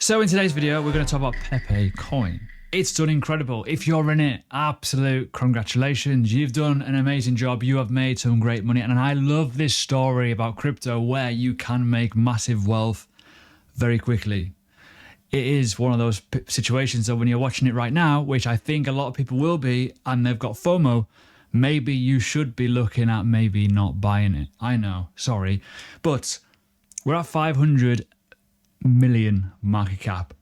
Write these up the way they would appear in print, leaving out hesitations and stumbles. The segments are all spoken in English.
So in today's video, we're going to talk about Pepe coin. It's done incredible. If you're in it, absolute congratulations. You've done an amazing job. You have made some great money. And I love this story about crypto where you can make massive wealth very quickly. It is one of those situations that when you're watching it right now, which I think a lot of people will be, and they've got FOMO, maybe you should be looking at maybe not buying it. I know, sorry. But we're at 500 million market cap.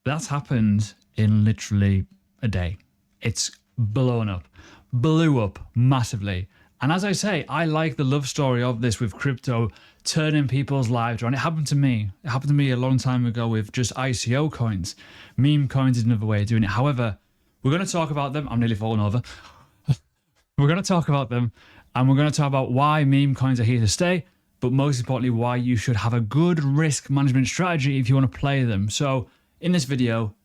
That's happened in literally a day. It's blown up, blew up massively. And as I say, I like the love story of this with crypto turning people's lives around. It happened to me. It happened to me a long time ago with just ICO coins. Meme coins is another way of doing it. However, we're going to talk about them. I'm nearly falling over. We're going to talk about them, and we're going to talk about why meme coins are here to stay, but most importantly, why you should have a good risk management strategy if you want to play them. So in this video,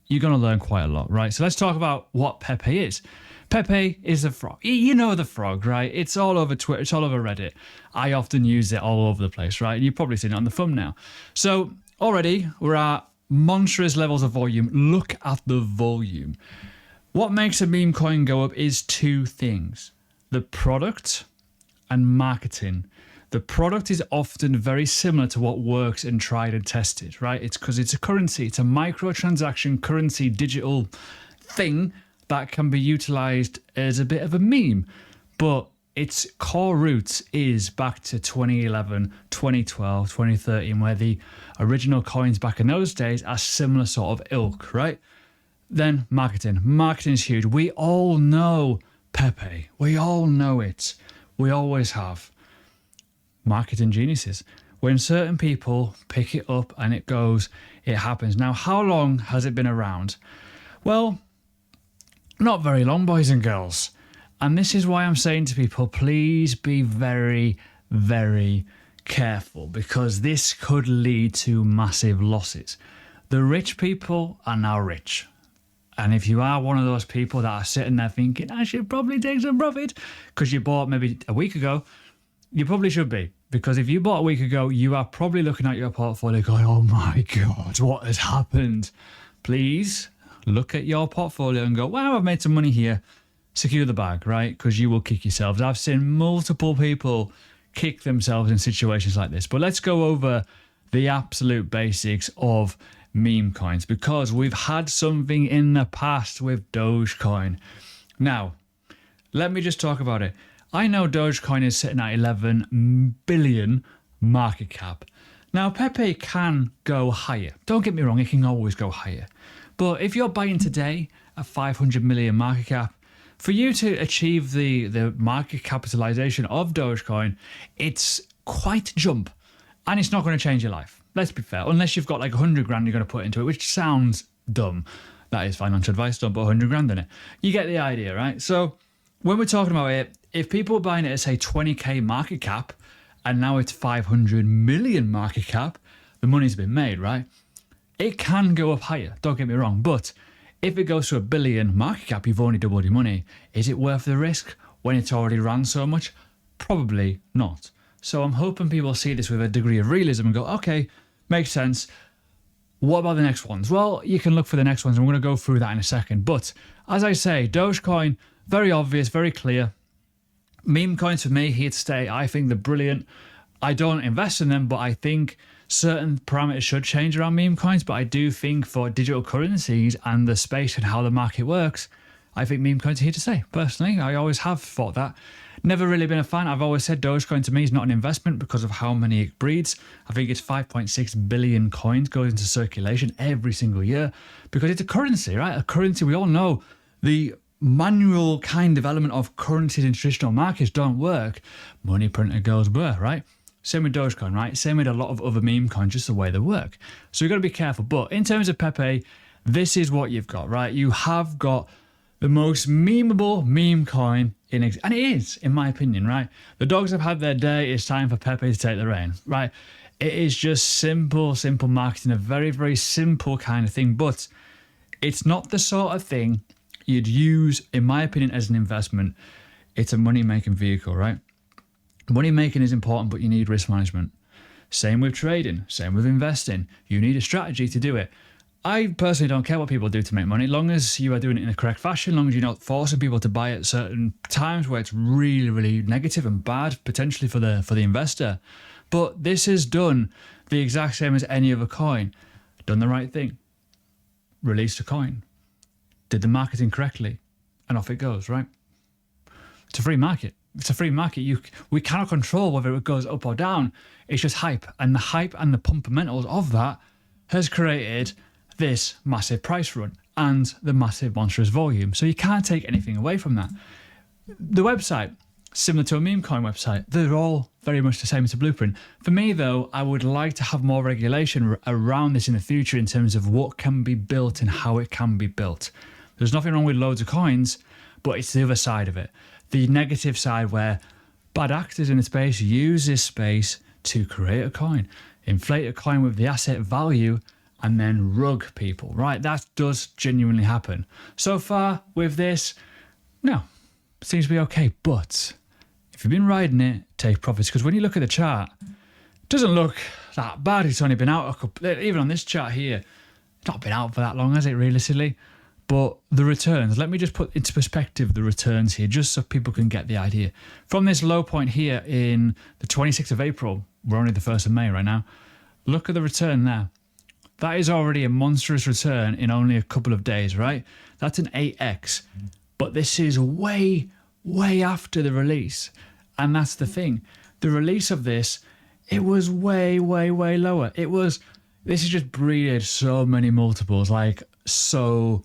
you're going to learn quite a lot, right? So let's talk about what Pepe is. Pepe is a frog. You know the frog, right? It's all over Twitter. It's all over Reddit. I often use it all over the place, right? You've probably seen it on the thumbnail. So already we're at monstrous levels of volume. Look at the volume. What makes a meme coin go up is two things: the product and marketing. The product is often very similar to what works and tried and tested, right? It's because it's a currency. It's a microtransaction currency digital thing that can be utilized as a bit of a meme. But its core roots is back to 2011, 2012, 2013, where the original coins back in those days are similar sort of ilk, right? Then marketing. Marketing is huge. We all know Pepe. We all know it. We always have. Marketing geniuses. When certain people pick it up and it goes, it happens. Now, how long has it been around? Well, not very long, boys and girls. And this is why I'm saying to people, please be very, very careful, because this could lead to massive losses. The rich people are now rich. And if you are one of those people that are sitting there thinking, I should probably take some profit because you bought maybe a week ago, you probably should be. Because if you bought a week ago, you are probably looking at your portfolio going, oh my God, what has happened? Please look at your portfolio and go, wow, I've made some money here. Secure the bag, right? Because you will kick yourselves. I've seen multiple people kick themselves in situations like this. But let's go over the absolute basics of meme coins, because we've had something in the past with Dogecoin. Now, let me just talk about it. I know Dogecoin is sitting at 11 billion market cap. Now, Pepe can go higher. Don't get me wrong, it can always go higher. But if you're buying today at 500 million market cap, for you to achieve the market capitalization of Dogecoin, it's quite a jump. And it's not going to change your life. Let's be fair. Unless you've got like 100 grand you're going to put into it, which sounds dumb. That is financial advice. Don't put 100 grand in it. You get the idea, right? So when we're talking about it, if people are buying it at, say, 20k market cap, and now it's 500 million market cap, the money's been made, right? It can go up higher, don't get me wrong. But if it goes to a billion market cap, you've only doubled your money. Is it worth the risk when it's already ran so much? Probably not. So I'm hoping people see this with a degree of realism and go, okay, makes sense. What about the next ones? Well, you can look for the next ones, and we're going to go through that in a second. But as I say, Dogecoin, very obvious, very clear. Meme coins for me, here to stay. I think they're brilliant. I don't invest in them, but I think certain parameters should change around meme coins. But I do think for digital currencies and the space and how the market works, I think meme coins are here to stay. Personally, I always have thought that. Never really been a fan. I've always said Dogecoin to me is not an investment because of how many it breeds. I think it's 5.6 billion coins goes into circulation every single year because it's a currency, right? A currency, we all know the manual kind of element of currencies in traditional markets don't work. Money printer goes blur, right? Same with Dogecoin, right? Same with a lot of other meme coins, just the way they work. So you've got to be careful. But in terms of Pepe, this is what you've got, right? You have got the most memeable meme coin and it is, in my opinion, right? The dogs have had their day. It's time for Pepe to take the reign, right? It is just simple marketing, a very, very simple kind of thing. But it's not the sort of thing you'd use, in my opinion, as an investment. It's a money-making vehicle, right? Money-making is important, but you need risk management. Same with trading, same with investing. You need a strategy to do it. I personally don't care what people do to make money, as long as you are doing it in the correct fashion, as long as you're not forcing people to buy at certain times where it's really, really negative and bad, potentially for the investor. But this is done the exact same as any other coin. Done the right thing. Released a coin. Did the marketing correctly. And off it goes, right? It's a free market. It's a free market. We cannot control whether it goes up or down. It's just hype. And the hype and the fundamentals of that has created this massive price run and the massive monstrous volume. So you can't take anything away from that. The website, similar to a meme coin website, they're all very much the same as a blueprint. For me, though, I would like to have more regulation around this in the future in terms of what can be built and how it can be built. There's nothing wrong with loads of coins, but it's the other side of it. The negative side where bad actors in the space use this space to create a coin, inflate a coin with the asset value, and then rug people, right? That does genuinely happen. So far with this, no, seems to be okay. But if you've been riding it, take profits. Because when you look at the chart, it doesn't look that bad. It's only been out a couple, even on this chart here, it's not been out for that long, has it, realistically? But the returns, let me just put into perspective the returns here, just so people can get the idea. From this low point here in the 26th of April, we're only the 1st of May right now, look at the return there. That is already a monstrous return in only a couple of days, right? That's an 8x. But this is way, way after the release. And that's the thing. The release of this, it was way, way, way lower. This has just breeded so many multiples, like so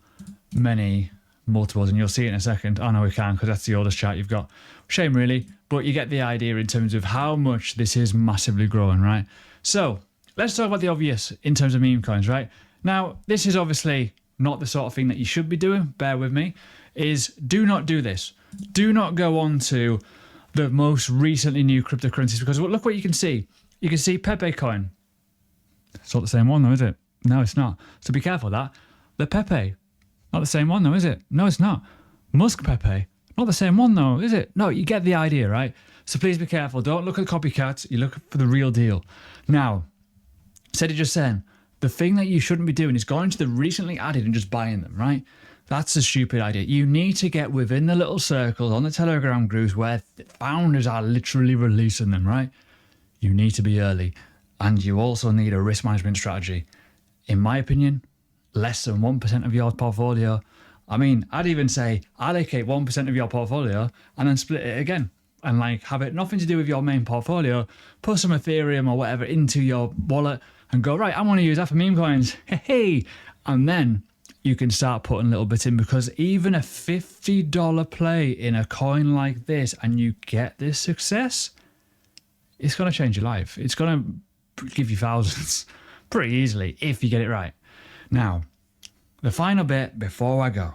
many multiples. And you'll see it in a second. Oh, no, we can, because that's the oldest chart you've got. Shame, really. But you get the idea in terms of how much this is massively growing, right? So let's talk about the obvious in terms of meme coins, right? Now, this is obviously not the sort of thing that you should be doing, bear with me, is do not do this. Do not go on to the most recently new cryptocurrencies, because look what you can see. You can see Pepe coin. It's not the same one though, is it? No, it's not. So be careful of that. The Pepe, not the same one though, is it? No, it's not. Musk Pepe, not the same one though, is it? No, you get the idea, right? So please be careful. Don't look at copycats. You look for the real deal. Now, said it just then, the thing that you shouldn't be doing is going to the recently added and just buying them, right? That's a stupid idea. You need to get within the little circles on the Telegram groups where founders are literally releasing them, right? You need to be early. And you also need a risk management strategy. In my opinion, less than 1% of your portfolio. I mean, I'd even say allocate 1% of your portfolio and then split it again. And like have it nothing to do with your main portfolio. Put some Ethereum or whatever into your wallet and go, right, I want to use that for meme coins. Hey, and then you can start putting little bits in, because even a $50 play in a coin like this and you get this success, it's going to change your life. It's going to give you thousands pretty easily if you get it right. Now, the final bit before I go.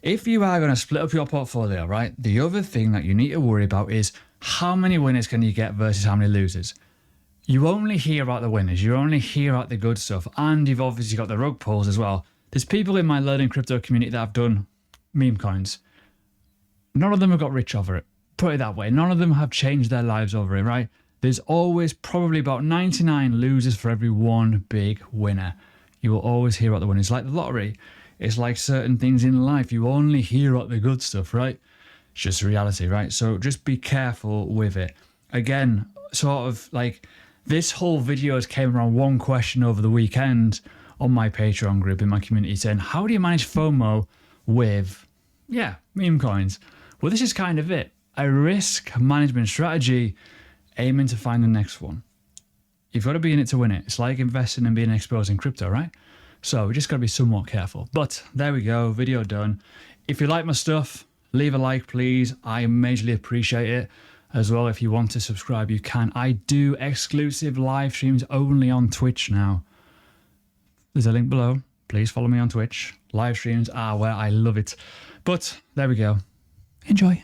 If you are going to split up your portfolio, right, the other thing that you need to worry about is how many winners can you get versus how many losers. You only hear about the winners. You only hear about the good stuff. And you've obviously got the rug pulls as well. There's people in my learning crypto community that have done meme coins. None of them have got rich over it. Put it that way. None of them have changed their lives over it, right? There's always probably about 99 losers for every one big winner. You will always hear about the winners. Like the lottery. It's like certain things in life. You only hear about the good stuff, right? It's just reality, right? So just be careful with it. Again, sort of like this whole video came around one question over the weekend on my Patreon group in my community saying, how do you manage FOMO with, meme coins? Well, this is kind of it. A risk management strategy aiming to find the next one. You've got to be in it to win it. It's like investing and being exposed in crypto, right? So we just got to be somewhat careful. But there we go, video done. If you like my stuff, leave a like, please. I majorly appreciate it. As well, if you want to subscribe, you can. I do exclusive live streams only on Twitch now. There's a link below. Please follow me on Twitch. Live streams are where I love it. But there we go. Enjoy.